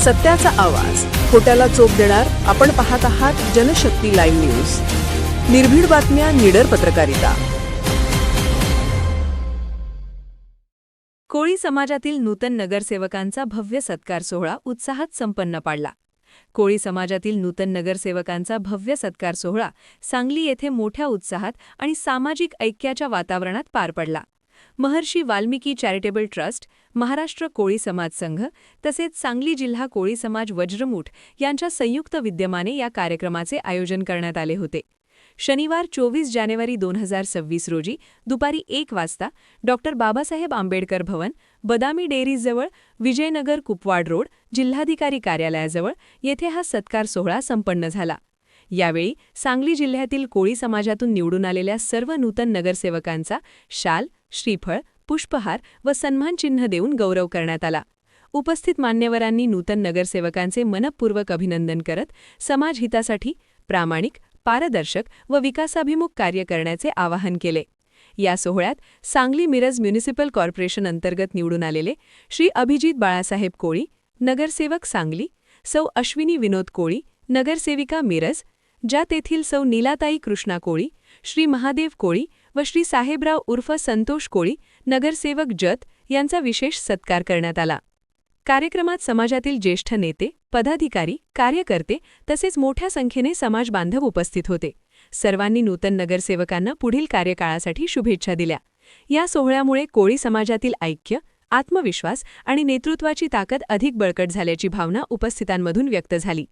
सत्याचा आवाज, खोट्याला चोप देणार. आपण पाहत आहात जनशक्ती लाईव्ह न्यूज. निर्भीड बातम्या, निडर पत्रकारिता. कोळी समाजातील नूतन नगरसेवकांचा भव्य सत्कार सोहळा उत्साहात संपन्न पाडला. कोळी समाजातील नूतन नगरसेवकांचा भव्य सत्कार सोहळा सांगली येथे मोठ्या उत्साहात आणि सामाजिक ऐक्याच्या वातावरणात पार पडला. महर्षी वाल्मिकी चॅरिटेबल ट्रस्ट, महाराष्ट्र कोळी समाज संघ तसेच सांगली जिल्हा कोळी समाज वज्रमूठ यांच्या संयुक्त विद्यमाने या कार्यक्रमाचे आयोजन करण्यात आले होते. शनिवार 24 जानेवारी 2026 रोजी दुपारी 1 वाजता डॉ. बाबासाहेब आंबेडकर भवन, बदामी डेअरीजवळ, विजयनगर कुपवाड रोड, जिल्हाधिकारी कार्यालयाजवळ येथे हा सत्कार सोहळा संपन्न झाला. यावेळी सांगली जिल्ह्यातील कोळी समाजातून निवडून आलेल्या सर्व नूतन नगरसेवकांचा शाल, श्रीफळ, पुष्पहार व सन्मानचिन्ह देऊन गौरव करण्यात आला. उपस्थित मान्यवरांनी नूतन नगरसेवकांचे मनपूर्वक अभिनंदन करत समाजहितासाठी प्रामाणिक, पारदर्शक व विकासाभिमुख कार्य करण्याचे आवाहन केले. या सोहळ्यात सांगली मिरज म्युनिसिपल कॉर्पोरेशन अंतर्गत निवडून आलेले श्री अभिजित बाळासाहेब कोळी, नगरसेवक सांगली, सौ अश्विनी विनोद कोळी, नगरसेविका मिरज, ज्या तेथील सौ नीलाताई कृष्णा कोळी, श्री महादेव कोळी व श्री साहेबराव उर्फ संतोष कोळी, नगरसेवक जत यांचा विशेष सत्कार करण्यात आला. कार्यक्रमात समाजातील ज्येष्ठ नेते, पदाधिकारी, कार्यकर्ते तसेच मोठ्या संख्येने समाज बांधव उपस्थित होते. सर्वांनी नूतन नगरसेवकांना पुढील कार्यकाळासाठी शुभेच्छा दिल्या. या सोहळ्यामुळे कोळी समाजातील ऐक्य, आत्मविश्वास आणि नेतृत्वाची ताकद अधिक बळकट झाल्याची भावना उपस्थितांमधून व्यक्त झाली.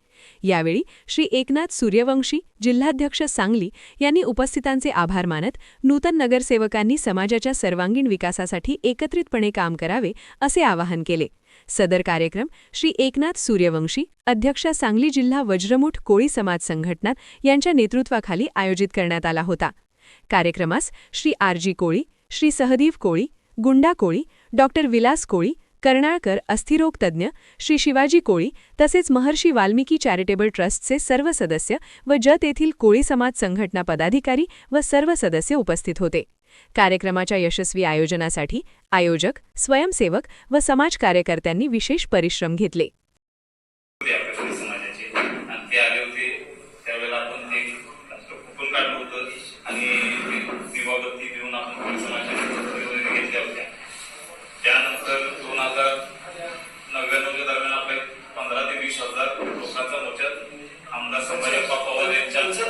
यावेळी श्री एकनाथ सूर्यवंशी, जिल्हाध्यक्ष सांगली यांनी उपस्थितांचे आभार मानत नूतन नगरसेवकांनी समाजाच्या सर्वांगीण विकासासाठी एकत्रितपणे काम करावे असे आवाहन केले. सदर कार्यक्रम श्री एकनाथ सूर्यवंशी, अध्यक्ष सांगली जिल्हा वज्रमूठ कोळी समाज संघटना यांच्या नेतृत्वाखाली आयोजित करण्यात आला होता. कार्यक्रमास श्री आरजी कोळी, श्री सहदेव कोळी, गुंडा कोळी, डॉ. विलास कोळी, कर्नाळकर अस्थिरोग तज्ज्ञ, श्री शिवाजी कोळी तसेच महर्षी वाल्मिकी चॅरिटेबल ट्रस्टचे सर्व सदस्य व जत येथील कोळी समाज संघटना पदाधिकारी व सर्व सदस्य उपस्थित होते. कार्यक्रमाच्या यशस्वी आयोजनासाठी आयोजक, स्वयंसेवक व समाज कार्यकर्त्यांनी विशेष परिश्रम घेतले. त्यानंतर 2099 दरम्यान आपले 15 ते 20 हजार लोकांचा मोर्चा आमदार संभाजीप्पा पवार यांच्या 95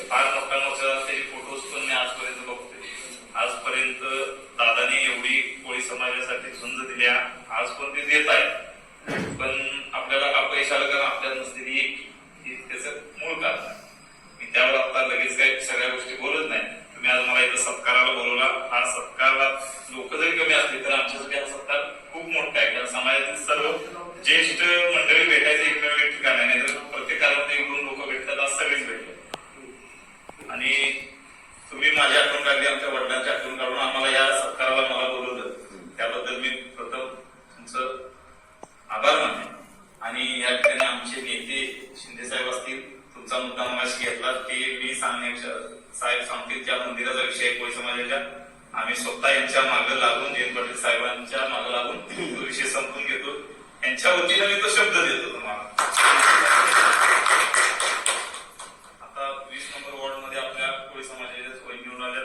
फार मोठा मोर्चा, त्याचे फोटोज पण मी आजपर्यंत बघतोय. आजपर्यंत दादाने एवढी कोळी समाजासाठी झुंज दिल्या, आज पण ते देत आहेत. पण आपल्याला अपयश आलं कारण आपल्यात नसलेली त्याचं मूळ कारण. मी त्यावर आता लगेच काही सगळ्या गोष्टी बोलत नाही. तुम्ही आज मला इथं सत्काराला बोलवला. हा सत्कारला लोक जरी कमी असली तर आमच्यासाठी हा सत्कार खूप मोठा आहे. कारण समाजातील सर्व ज्येष्ठ मंडळी भेटायचं एकमेव ठिकाण आहे. नाही तर प्रत्येकाला 1-2 लोक भेटतात, आज सगळेच भेटले. आणि तुम्ही माझी आठवण काढली, आमच्या वडिलांची आठवण काढून आम्हाला या सत्काराला मला बोलवलं, त्याबद्दल मी प्रथम तुमचं आभार मानते. आणि या ठिकाणी आमचे नेते शिंदेसाहेब असतील, तुमचा मुद्दा मागाशी घेतला ते मी साहेब सांगतील त्या मंदिराचा विषय कोळी समाजाच्या. आम्ही स्वतः यांच्या मागे लागून, जयंत पाटील साहेबांच्या मागे लागून तो विषय संपून घेतो. यांच्या वतीनं मी तो शब्द देतो तुम्हाला. आता 20 नंबर वॉर्ड मध्ये आपल्या कोळी समाजाच्या निवडून आल्या,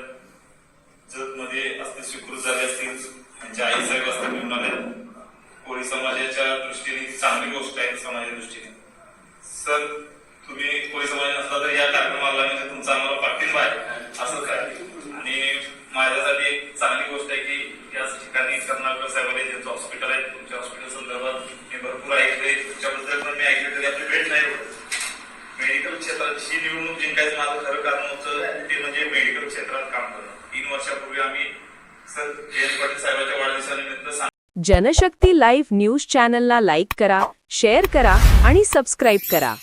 जत मध्ये असतील स्वीकृत झाले असतील, त्यांच्या आई साहेब असतील निवडून आल्या. कोळी समाजाच्या दृष्टीने चांगली गोष्ट आहे. समाजाच्या दृष्टीने सर तुम्ही कोळी समाज नसला तर या कार्यक्रमाला म्हणजे तुमचा आम्हाला पाठिंबा आहे असं काय. आणि माझ्यासाठी एक चांगली गोष्ट आहे की याच ठिकाणी कर्नाळकर साहेबांनी ज्यांचं हॉस्पिटल आहे, तुमच्या हॉस्पिटल संदर्भात मी भरपूर ऐकलंय, तुमच्याबद्दल पण मी ऐकलं तरी आपली भेट नाही होत. मेडिकल क्षेत्रात ही निवडणूक जिंकायचं माझं खरं कारण होतं ते म्हणजे मेडिकल क्षेत्रात काम करणं. 3 वर्षापूर्वी आम्ही सर जयंत पाटील साहेबांच्या वाढदिवसानिमित्त जनशक्ती लाईव्ह न्यूज चॅनलला लाईक करा, शेअर करा आणि सबस्क्राईब करा.